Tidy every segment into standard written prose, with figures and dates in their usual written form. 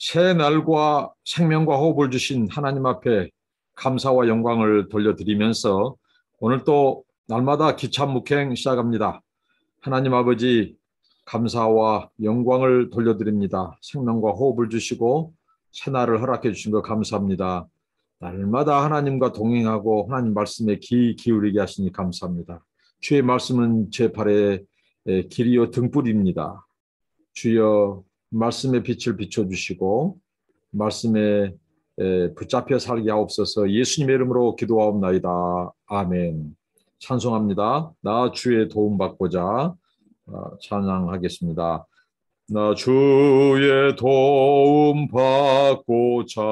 새 날과 생명과 호흡을 주신 하나님 앞에 감사와 영광을 돌려드리면서 오늘 또 날마다 기찬 묵행 시작합니다. 하나님 아버지, 감사와 영광을 돌려드립니다. 생명과 호흡을 주시고 새날을 허락해 주신 것 감사합니다. 날마다 하나님과 동행하고 하나님 말씀에 귀 기울이게 하시니 감사합니다. 주의 말씀은 제 발에 길이요 등불입니다. 주여, 말씀의 빛을 비춰주시고 말씀에 붙잡혀 살게 하옵소서. 예수님의 이름으로 기도하옵나이다. 아멘. 찬송합니다. 나 주의 도움 받고자 찬양하겠습니다. 나 주의 도움 받고자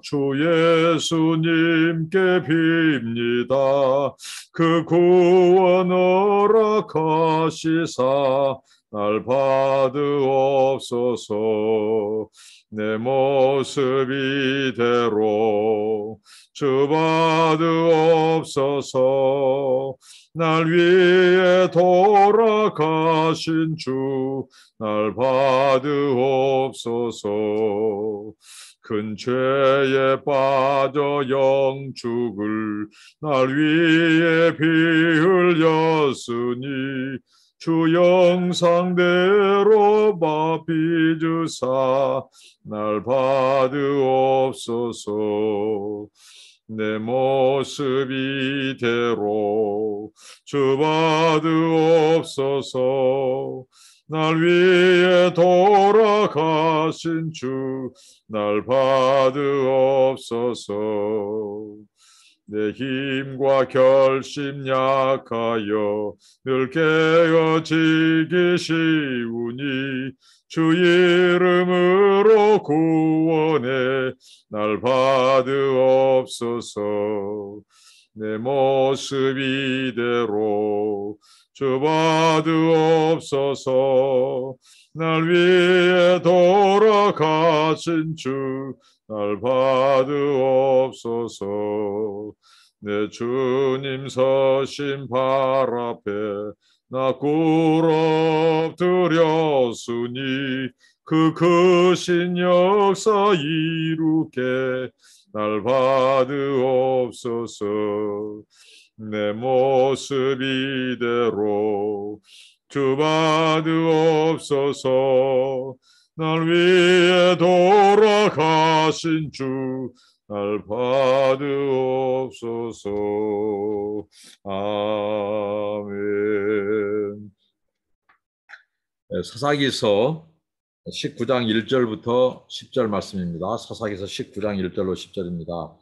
주 예수님께 빕니다. 그 구원 허락하시사 날 받으옵소서. 내 모습 이대로 주 받으옵소서. 날 위해 돌아가신 주 날 받으옵소서. 큰 죄에 빠져 영죽을 날 위해 피 흘렸으니 주 영상대로 마피 주사 날 받으옵소서. 내 모습 이대로 주 받으옵소서. 날 위해 돌아가신 주 날 받으옵소서. 내 힘과 결심 약하여 늘 깨어지기 쉬우니 주 이름으로 구원해 날 받으옵소서. 내 모습 이대로 주 받으옵소서. 날 위해 돌아가신 주 날 받으옵소서. 내 주님 서신 발 앞에 나 꿇어드렸으니 그 크신 역사 이루게 날 받으옵소서. 내 모습 이대로 주 받으옵소서. 날 위해 돌아가신 주 날 받으옵소서. 아멘. 사사기서 19장 1절부터 10절 말씀입니다. 사사기서 19장 1절로 10절입니다.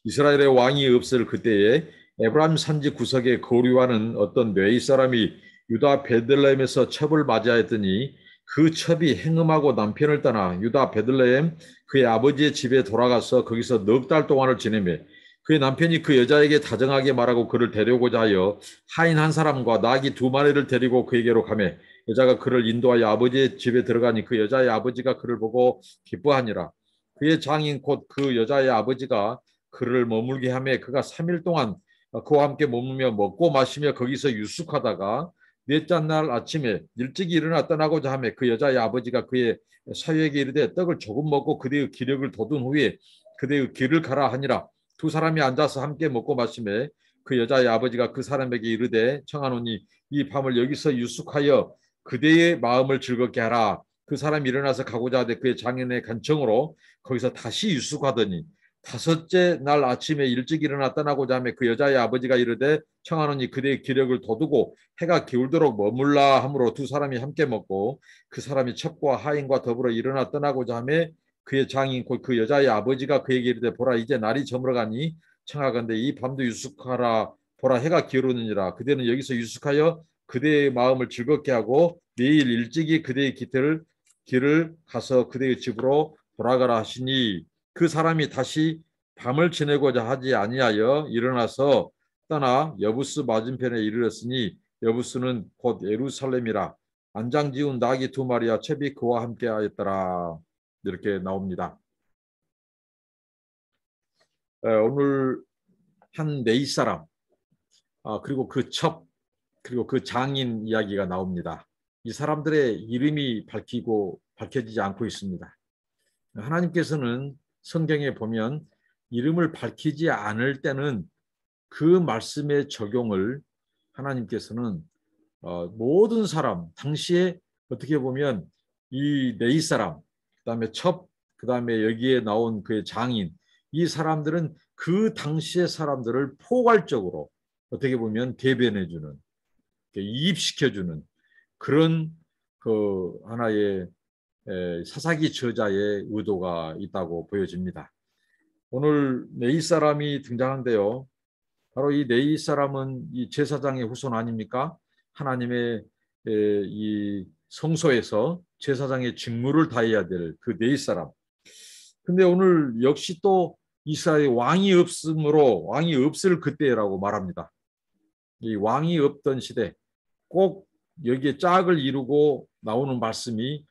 이스라엘의 왕이 없을 그때에 에브라임 산지 구석에 거류하는 어떤 뇌이 사람이 유다 베들레헴에서 첩을 맞이하였더니 그 첩이 행음하고 남편을 떠나 유다 베들레헴 그의 아버지의 집에 돌아가서 거기서 넉 달 동안을 지내며 그의 남편이 그 여자에게 다정하게 말하고 그를 데려오고자 하여 하인 한 사람과 나귀 2마리를 데리고 그에게로 가매 여자가 그를 인도하여 아버지의 집에 들어가니 그 여자의 아버지가 그를 보고 기뻐하니라. 그의 장인 곧 그 여자의 아버지가 그를 머물게 하며 그가 3일 동안 그와 함께 머물며 먹고 마시며 거기서 유숙하다가 넷째 날 아침에 일찍이 일어나 떠나고자 하며 그 여자의 아버지가 그의 사위에게 이르되 떡을 조금 먹고 그대의 기력을 돋운 후에 그대의 길을 가라 하니라. 두 사람이 앉아서 함께 먹고 마시며 그 여자의 아버지가 그 사람에게 이르되 청하노니 이 밤을 여기서 유숙하여 그대의 마음을 즐겁게 하라. 그 사람이 일어나서 가고자 하되 그의 장인의 간청으로 거기서 다시 유숙하더니 다섯째 날 아침에 일찍 일어나 떠나고자 하며 그 여자의 아버지가 이르되 청하노니 그대의 기력을 돋우고 해가 기울도록 머물라 하므로 두 사람이 함께 먹고 그 사람이 첩과 하인과 더불어 일어나 떠나고자 하며 그의 장인 곧 그 여자의 아버지가 그에게 이르되 보라 이제 날이 저물어가니 청하건대 이 밤도 유숙하라. 보라 해가 기울느니라. 그대는 여기서 유숙하여 그대의 마음을 즐겁게 하고 내일 일찍이 그대의 길을 가서 그대의 집으로 돌아가라 하시니 그 사람이 다시 밤을 지내고자 하지 아니하여 일어나서 떠나 여부스 맞은편에 이르렀으니 여부스는 곧 예루살렘이라. 안장 지운 나귀 2마리와 첩이 그와 함께 하였더라. 이렇게 나옵니다. 오늘 한 네이 사람 그리고 그 첩 그리고 그 장인 이야기가 나옵니다. 이 사람들의 이름이 밝혀지지 않고 있습니다. 하나님께서는 성경에 보면 이름을 밝히지 않을 때는 그 말씀의 적용을 하나님께서는 모든 사람, 당시에 어떻게 보면 이 네이 사람, 그다음에 첩, 그다음에 여기에 나온 그 장인, 이 사람들은 그 당시의 사람들을 포괄적으로 어떻게 보면 대변해주는, 이입시켜주는 그런 그 하나의 사사기 저자의 의도가 있다고 보여집니다. 오늘 네이 사람이 등장한데요. 바로 이 네이 사람은 이 제사장의 후손 아닙니까? 하나님의 이 성소에서 제사장의 직무를 다해야 될 그 네이 사람. 근데 오늘 역시 또 이스라엘 왕이 없으므로 왕이 없을 그때라고 말합니다. 이 왕이 없던 시대, 꼭 여기에 짝을 이루고 나오는 말씀이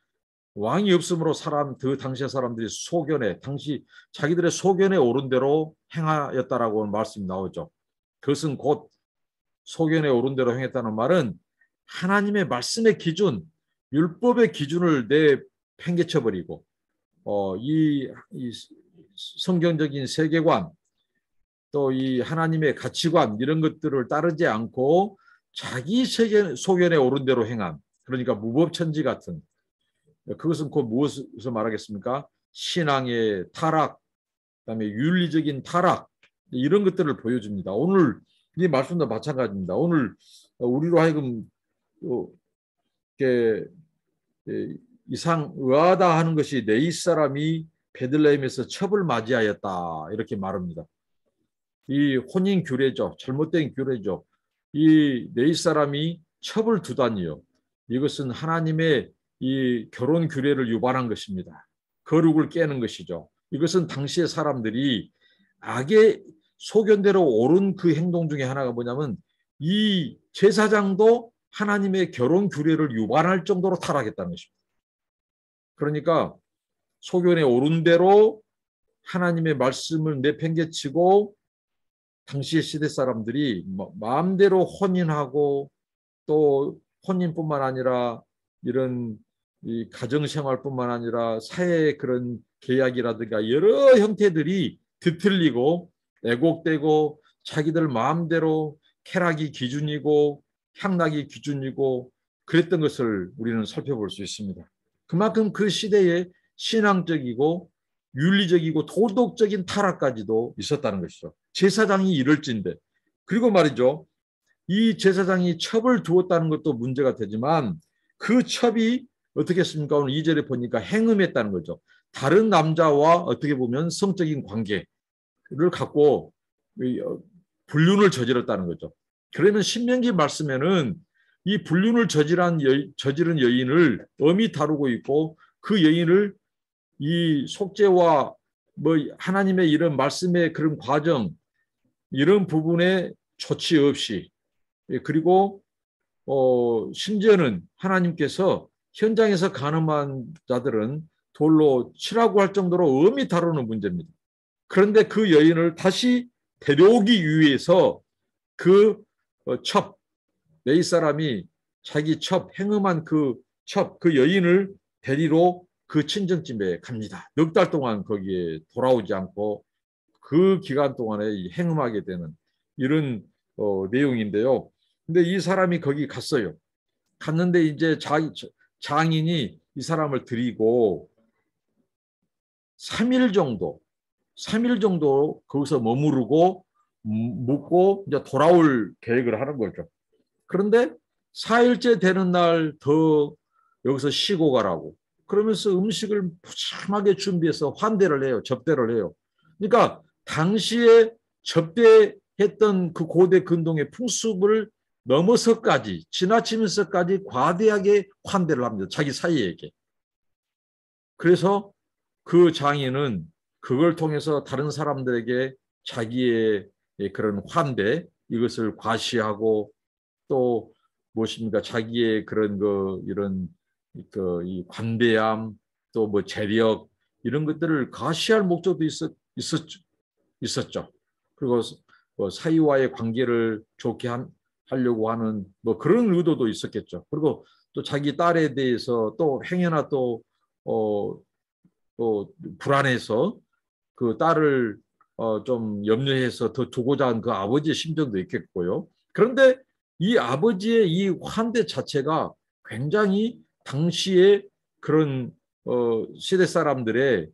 왕이 없으므로 그 당시의 사람들이 소견에 당시 자기들의 소견에 오른 대로 행하였다라고 말씀이 나오죠. 그것은 곧 소견에 오른 대로 행했다는 말은 하나님의 말씀의 기준, 율법의 기준을 내팽개쳐 버리고 이 성경적인 세계관 또 이 하나님의 가치관 이런 것들을 따르지 않고 자기 소견에 오른 대로 행한, 그러니까 무법천지 같은, 그것은 곧 무엇을 말하겠습니까? 신앙의 타락, 그다음에 윤리적인 타락, 이런 것들을 보여줍니다. 오늘 이 말씀도 마찬가지입니다. 오늘 우리로 하여금 이렇게 이상 의아하다 하는 것이 네이 사람이 베들레헴에서 첩을 맞이하였다 이렇게 말합니다. 이 혼인 규례죠. 잘못된 규례죠. 이 네이 사람이 첩을 두다니요. 이것은 하나님의 이 결혼 규례를 유발한 것입니다. 거룩을 깨는 것이죠. 이것은 당시의 사람들이 악의 소견대로 옳은 그 행동 중에 하나가 뭐냐면 이 제사장도 하나님의 결혼 규례를 유발할 정도로 타락했다는 것입니다. 그러니까 소견에 오른 대로 하나님의 말씀을 내팽개치고 당시의 시대 사람들이 마음대로 혼인하고 또 혼인뿐만 아니라 이런 이 가정생활뿐만 아니라 사회의 그런 계약이라든가 여러 형태들이 뒤틀리고 왜곡되고 자기들 마음대로 쾌락이 기준이고 향락이 기준이고 그랬던 것을 우리는 살펴볼 수 있습니다. 그만큼 그 시대에 신앙적이고 윤리적이고 도덕적인 타락까지도 있었다는 것이죠. 제사장이 이럴진데. 그리고 말이죠. 이 제사장이 첩을 두었다는 것도 문제가 되지만 그 첩이 어떻게 했습니까? 오늘 2절에 보니까 행음했다는 거죠. 다른 남자와 어떻게 보면 성적인 관계를 갖고 불륜을 저질렀다는 거죠. 그러면 신명기 말씀에는 이 불륜을 저지른 여인을 엄히 다루고 있고 그 여인을 이 속죄와 뭐 하나님의 이런 말씀의 그런 과정 이런 부분에 조치 없이 그리고 심지어는 하나님께서 현장에서 간음한 자들은 돌로 치라고 할 정도로 엄히 다루는 문제입니다. 그런데 그 여인을 다시 데려오기 위해서 그 첩, 네이 사람이 자기 첩, 행음한 그 첩, 그 여인을 데리러 그 친정집에 갑니다. 넉 달 동안 거기에 돌아오지 않고 그 기간 동안에 행음하게 되는 이런 내용인데요. 근데 이 사람이 거기 갔어요. 갔는데 이제 장인이 이 사람을 들이고 3일 정도, 3일 정도 거기서 머무르고 묵고 이제 돌아올 계획을 하는 거죠. 그런데 4일째 되는 날 더 여기서 쉬고 가라고. 그러면서 음식을 푸짐하게 준비해서 환대를 해요. 접대를 해요. 그러니까 당시에 접대했던 그 고대 근동의 풍습을 넘어서까지 지나치면서까지 과대하게 환대를 합니다. 자기 사이에게. 그래서 그 장인은 그걸 통해서 다른 사람들에게 자기의 그런 환대 이것을 과시하고 또 무엇입니까? 자기의 그런 이런 이 관대함 또 뭐 재력 이런 것들을 과시할 목적도 있었죠. 그리고 사이와의 관계를 좋게 하려고 하는 뭐 그런 의도도 있었겠죠. 그리고 또 자기 딸에 대해서 또 행여나 또 또 불안해서 그 딸을 좀 염려해서 더 두고자 한 그 아버지의 심정도 있겠고요. 그런데 이 아버지의 이 환대 자체가 굉장히 당시에 그런 시대 사람들의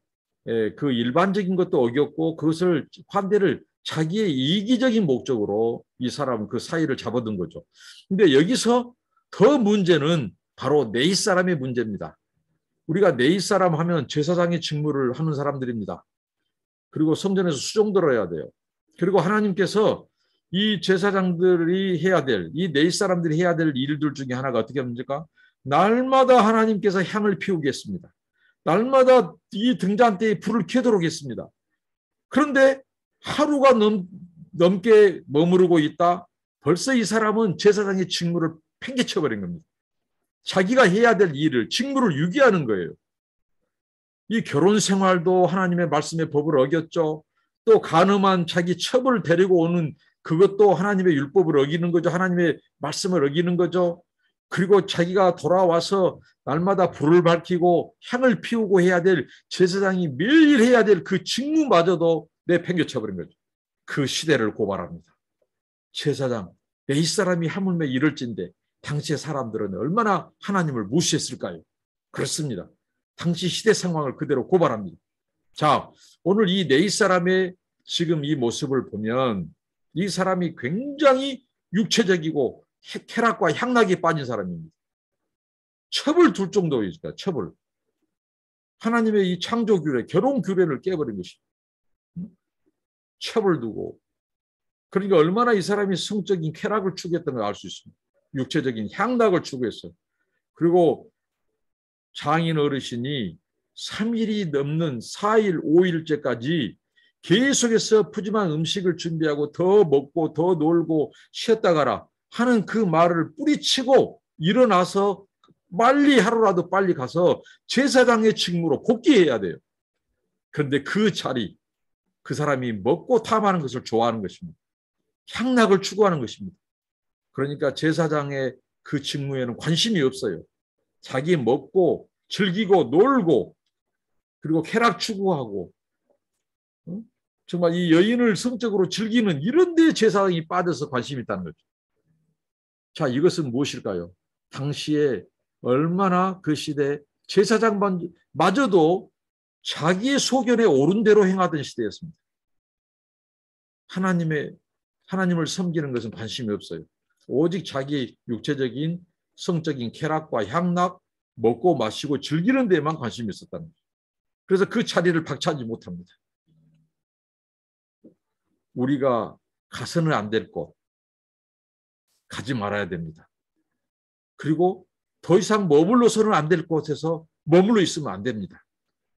그 일반적인 것도 어겼고 그것을 환대를 자기의 이기적인 목적으로 이 사람 그 사이를 잡아둔 거죠. 근데 여기서 더 문제는 바로 네이 사람의 문제입니다. 우리가 네이 사람 하면 제사장의 직무를 하는 사람들입니다. 그리고 성전에서 수종 들어야 돼요. 그리고 하나님께서 이 제사장들이 해야 될, 이 네이 사람들이 해야 될 일들 중에 하나가 어떻게 합니까? 날마다 하나님께서 향을 피우겠습니다. 날마다 이 등잔대에 불을 켜도록 했습니다. 그런데 하루가 넘게 머무르고 있다. 벌써 이 사람은 제사장의 직무를 팽개쳐버린 겁니다. 자기가 해야 될 일을, 직무를 유기하는 거예요. 이 결혼 생활도 하나님의 말씀의 법을 어겼죠. 또 간음한 자기 첩을 데리고 오는 그것도 하나님의 율법을 어기는 거죠. 하나님의 말씀을 어기는 거죠. 그리고 자기가 돌아와서 날마다 불을 밝히고 향을 피우고 해야 될 제사장이 매일 해야 될 그 직무마저도 내팽개쳐버린 거죠. 그 시대를 고발합니다. 제사장, 내 이 사람이 하물며 이럴진데 당시의 사람들은 얼마나 하나님을 무시했을까요? 그렇습니다. 당시 시대 상황을 그대로 고발합니다. 자, 오늘 이 네이 사람의 지금 이 모습을 보면 이 사람이 굉장히 육체적이고 쾌락과 향락에 빠진 사람입니다. 첩을 둘 정도입니다. 첩을. 하나님의 이 창조 규례, 결혼 규례를 깨버린 것입니다. 첩을 두고. 그러니까 얼마나 이 사람이 성적인 쾌락을 추구했던 걸 알 수 있습니다. 육체적인 향락을 추구했어요. 그리고 장인 어르신이 3일이 넘는 4일, 5일째까지 계속해서 푸짐한 음식을 준비하고 더 먹고 더 놀고 쉬었다 가라 하는 그 말을 뿌리치고 일어나서 빨리 하루라도 빨리 가서 제사장의 직무로 복귀해야 돼요. 그런데 그 자리, 그 사람이 먹고 탐하는 것을 좋아하는 것입니다. 향락을 추구하는 것입니다. 그러니까 제사장의 그 직무에는 관심이 없어요. 자기 먹고 즐기고 놀고 그리고 쾌락 추구하고 정말 이 여인을 성적으로 즐기는 이런 데 제사장이 빠져서 관심이 있다는 거죠. 자, 이것은 무엇일까요? 당시에 얼마나 그 시대 제사장마저도 자기의 소견에 옳은 대로 행하던 시대였습니다. 하나님을 섬기는 것은 관심이 없어요. 오직 자기 육체적인 성적인 쾌락과 향락, 먹고 마시고 즐기는 데에만 관심이 있었다는 거죠. 그래서 그 자리를 박차하지 못합니다. 우리가 가서는 안 될 곳, 가지 말아야 됩니다. 그리고 더 이상 머물러서는 안 될 곳에서 머물러 있으면 안 됩니다.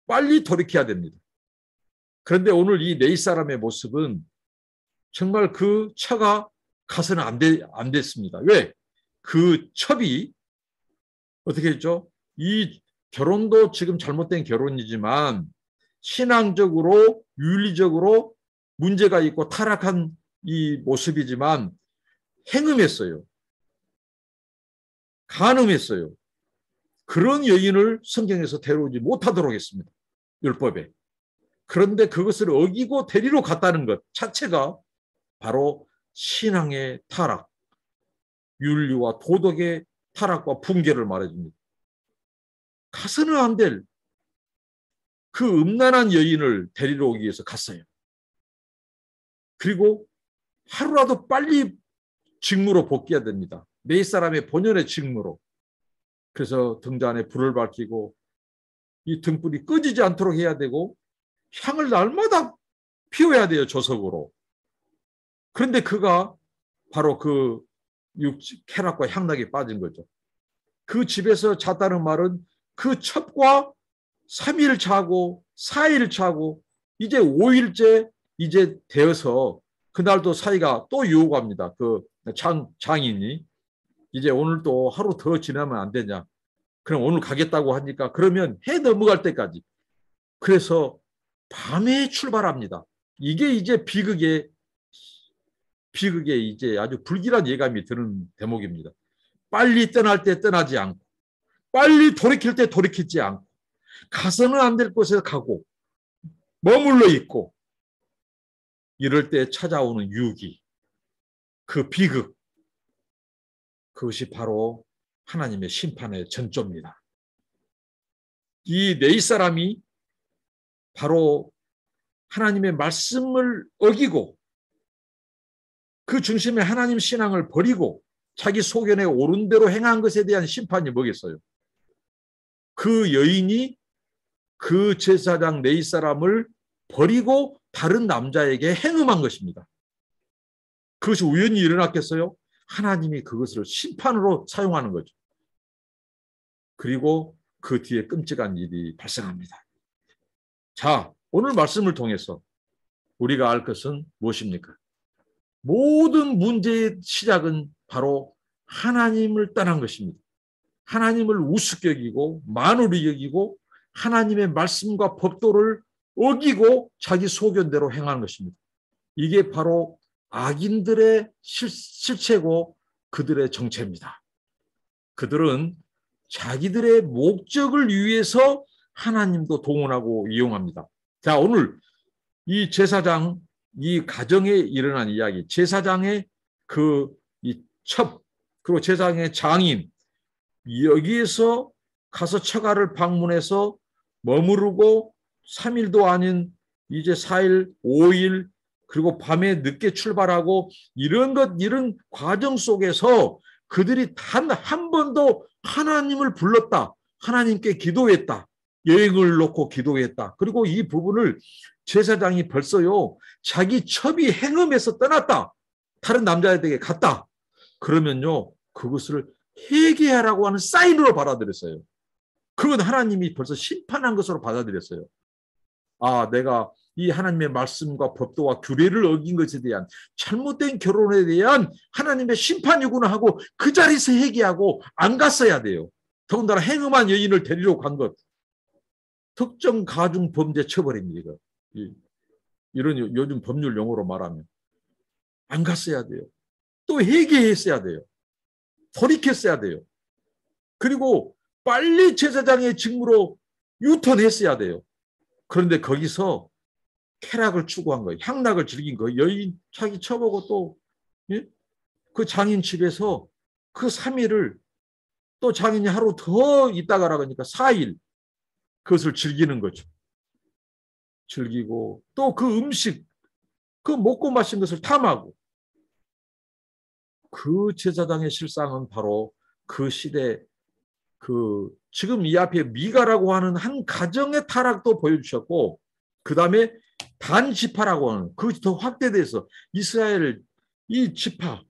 빨리 돌이켜야 됩니다. 그런데 오늘 이 네이 사람의 모습은 정말 그 처가 가서는 안 됐습니다. 왜? 그 첩이 어떻게 했죠? 이 결혼도 지금 잘못된 결혼이지만 신앙적으로 윤리적으로 문제가 있고 타락한 이 모습이지만 행음했어요. 간음했어요. 그런 여인을 성경에서 데려오지 못하도록 했습니다. 율법에. 그런데 그것을 어기고 데리러 갔다는 것 자체가 바로 신앙의 타락, 윤리와 도덕의 타락과 붕괴를 말해줍니다. 가서는 안 될 그 음란한 여인을 데리러 오기 위해서 갔어요. 그리고 하루라도 빨리 직무로 복귀해야 됩니다. 네 사람의 본연의 직무로. 그래서 등잔에 불을 밝히고 이 등불이 꺼지지 않도록 해야 되고 향을 날마다 피워야 돼요. 조석으로. 그런데 그가 바로 그 쾌락과 향락에 빠진 거죠. 그 집에서 잤다는 말은 그 첩과 3일 자고 4일 자고 이제 5일째 이제 되어서 그날도 사이가 또 유혹합니다. 그 장인이 이제 오늘 또 하루 더 지나면 안 되냐. 그럼 오늘 가겠다고 하니까 그러면 해 넘어갈 때까지. 그래서 밤에 출발합니다. 이게 이제 비극의 이제 아주 불길한 예감이 드는 대목입니다. 빨리 떠날 때 떠나지 않고 빨리 돌이킬 때 돌이키지 않고 가서는 안 될 곳에 가고 머물러 있고 이럴 때 찾아오는 유기, 그 비극, 그것이 바로 하나님의 심판의 전조입니다. 이 네 사람이 바로 하나님의 말씀을 어기고 그 중심에 하나님 신앙을 버리고 자기 소견에 옳은 대로 행한 것에 대한 심판이 뭐겠어요? 그 여인이 그 제사장 네 사람을 버리고 다른 남자에게 행음한 것입니다. 그것이 우연히 일어났겠어요? 하나님이 그것을 심판으로 사용하는 거죠. 그리고 그 뒤에 끔찍한 일이 발생합니다. 자, 오늘 말씀을 통해서 우리가 알 것은 무엇입니까? 모든 문제의 시작은 바로 하나님을 떠난 것입니다. 하나님을 우습게 여기고 만우리 여기고 하나님의 말씀과 법도를 어기고 자기 소견대로 행하는 것입니다. 이게 바로 악인들의 실체고 그들의 정체입니다. 그들은 자기들의 목적을 위해서 하나님도 동원하고 이용합니다. 자, 오늘 이 제사장, 이 가정에 일어난 이야기, 제사장의 이 첩, 그리고 제사장의 장인, 여기에서 가서 처가를 방문해서 머무르고 3일도 아닌 이제 4일, 5일, 그리고 밤에 늦게 출발하고 이런 과정 속에서 그들이 단 한 번도 하나님을 불렀다. 하나님께 기도했다. 여행을 놓고 기도했다. 그리고 이 부분을 제사장이 벌써요. 자기 첩이 행음해서 떠났다. 다른 남자에게 갔다. 그러면요. 그것을 회개하라고 하는 사인으로 받아들였어요. 그건 하나님이 벌써 심판한 것으로 받아들였어요. 아, 내가 이 하나님의 말씀과 법도와 규례를 어긴 것에 대한 잘못된 결혼에 대한 하나님의 심판이구나 하고 그 자리에서 회개하고 안 갔어야 돼요. 더군다나 행음한 여인을 데리러 간 것. 특정 가중 범죄 처벌입니다. 이런 요즘 법률 용어로 말하면. 안 갔어야 돼요. 또 회개했어야 돼요. 돌이켰어야 돼요. 그리고 빨리 제사장의 직무로 유턴했어야 돼요. 그런데 거기서 쾌락을 추구한 거예요. 향락을 즐긴 거예요. 여인 자기 쳐보고 또 그 장인 집에서 그 3일을 또 장인이 하루 더 있다가라 그러니까 4일 그것을 즐기는 거죠. 즐기고 또 그 음식, 그 먹고 마신 것을 탐하고 그 제사장의 실상은 바로 그 시대 지금 이 앞에 미가라고 하는 한 가정의 타락도 보여주셨고 그 다음에 단지파라고 하는 그것이 더 확대돼서 이스라엘 이 지파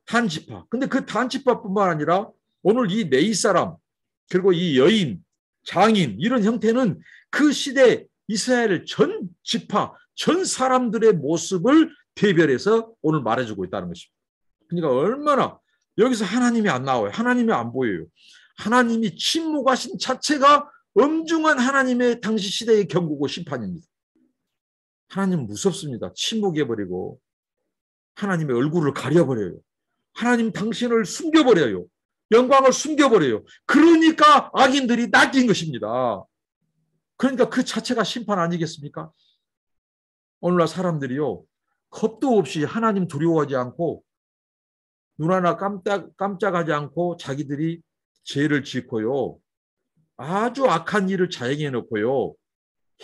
단지파 근데 그 단지파뿐만 아니라 오늘 이 네 사람 그리고 이 여인 장인 이런 형태는 그 시대 이스라엘 전 지파 전 사람들의 모습을 대별해서 오늘 말해주고 있다는 것입니다. 그러니까 얼마나 여기서 하나님이 안 나와요. 하나님이 안 보여요. 하나님이 침묵하신 자체가 엄중한 하나님의 당시 시대의 경고고 심판입니다. 하나님 무섭습니다. 침묵해버리고 하나님의 얼굴을 가려버려요. 하나님 당신을 숨겨버려요. 영광을 숨겨버려요. 그러니까 악인들이 낚인 것입니다. 그러니까 그 자체가 심판 아니겠습니까? 오늘날 사람들이요. 겁도 없이 하나님 두려워하지 않고 눈 하나 깜짝하지 않고 자기들이 죄를 짓고요. 아주 악한 일을 자행해 놓고요.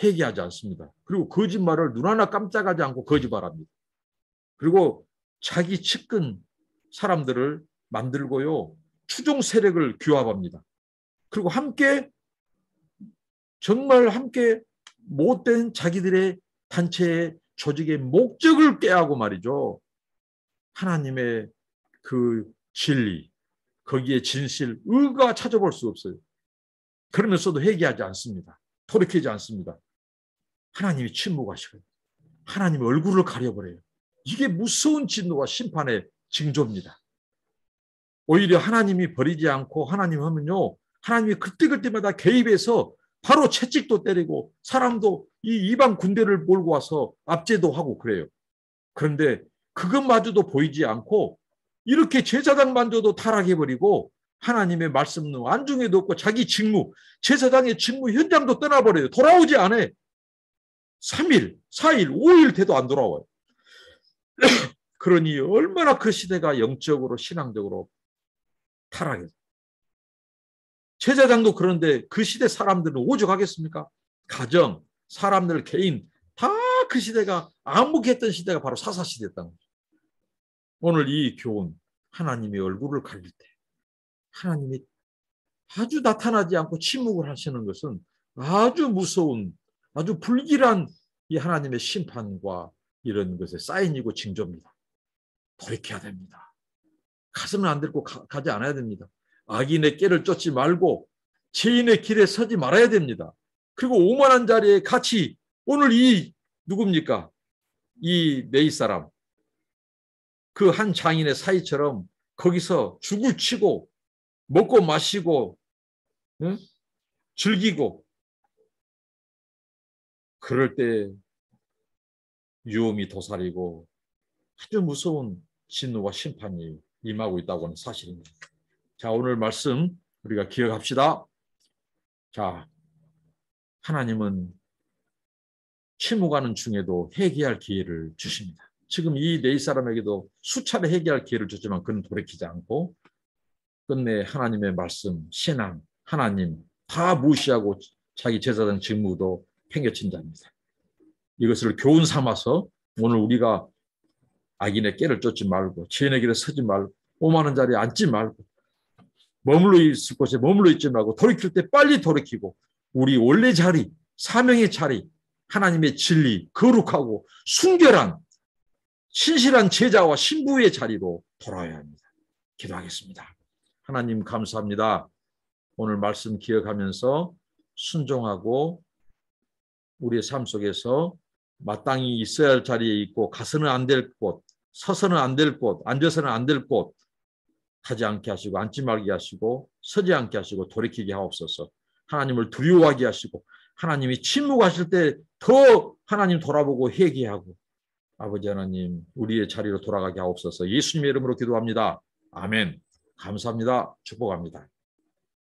회개하지 않습니다. 그리고 거짓말을 눈 하나 깜짝하지 않고 거짓말합니다. 그리고 자기 측근 사람들을 만들고요. 추종 세력을 규합합니다. 그리고 정말 함께 못된 자기들의 단체의 조직의 목적을 깨하고 말이죠. 하나님의 그 진리, 거기에 진실, 의가 찾아볼 수 없어요. 그러면서도 회개하지 않습니다. 돌이키지 않습니다. 하나님이 침묵하시고 하나님의 얼굴을 가려버려요. 이게 무서운 진노와 심판의 징조입니다. 오히려 하나님이 버리지 않고 하나님 하면요. 하나님이 그때그때마다 개입해서 바로 채찍도 때리고 사람도 이 이방 군대를 몰고 와서 압제도 하고 그래요. 그런데 그것마저도 보이지 않고 이렇게 제사장만저도 타락해버리고 하나님의 말씀은 안중에도 없고 자기 직무, 제사장의 직무 현장도 떠나버려요. 돌아오지 않아요. 3일, 4일, 5일 돼도 안 돌아와요. 그러니 얼마나 그 시대가 영적으로 신앙적으로 타락해요. 제사장도 그런데 그 시대 사람들은 오죽하겠습니까? 가정, 사람들, 개인 다 그 시대가 암묵했던 시대가 바로 사사시대였다는 거죠. 오늘 이 교훈, 하나님의 얼굴을 가릴 때 하나님이 아주 나타나지 않고 침묵을 하시는 것은 아주 무서운, 아주 불길한 이 하나님의 심판과 이런 것의 사인이고 징조입니다. 돌이켜야 됩니다. 가서는 안 되고 가지 않아야 됩니다. 악인의 꾀를 쫓지 말고 죄인의 길에 서지 말아야 됩니다. 그리고 오만한 자리에 같이 오늘 이 누굽니까? 이 네이 사람 그 한 장인의 사이처럼 거기서 죽을 치고 먹고 마시고 응? 즐기고 그럴 때 유험이 도사리고 아주 무서운 진노와 심판이 임하고 있다고 하는 사실입니다. 자, 오늘 말씀 우리가 기억합시다. 자, 하나님은 침묵하는 중에도 회개할 기회를 주십니다. 지금 이 네이 사람에게도 수차례 회개할 기회를 줬지만 그는 돌이키지 않고 끝내 하나님의 말씀, 신앙, 하나님 다 무시하고 자기 제사장 직무도 팽개친 자입니다. 이것을 교훈 삼아서 오늘 우리가 악인의 꾀를 쫓지 말고 죄인의 길에 서지 말고 오만한 자리에 앉지 말고 머물러 있을 곳에 머물러 있지 말고 돌이킬 때 빨리 돌이키고 우리 원래 자리, 사명의 자리, 하나님의 진리, 거룩하고 순결한 신실한 제자와 신부의 자리로 돌아와야 합니다. 기도하겠습니다. 하나님 감사합니다. 오늘 말씀 기억하면서 순종하고 우리의 삶 속에서 마땅히 있어야 할 자리에 있고 가서는 안 될 곳, 서서는 안 될 곳, 앉아서는 안 될 곳 하지 않게 하시고 앉지 말게 하시고 서지 않게 하시고 돌이키게 하옵소서. 하나님을 두려워하게 하시고 하나님이 침묵하실 때 더 하나님 돌아보고 회개하고 아버지 하나님 우리의 자리로 돌아가게 하옵소서. 예수님의 이름으로 기도합니다. 아멘. 감사합니다. 축복합니다.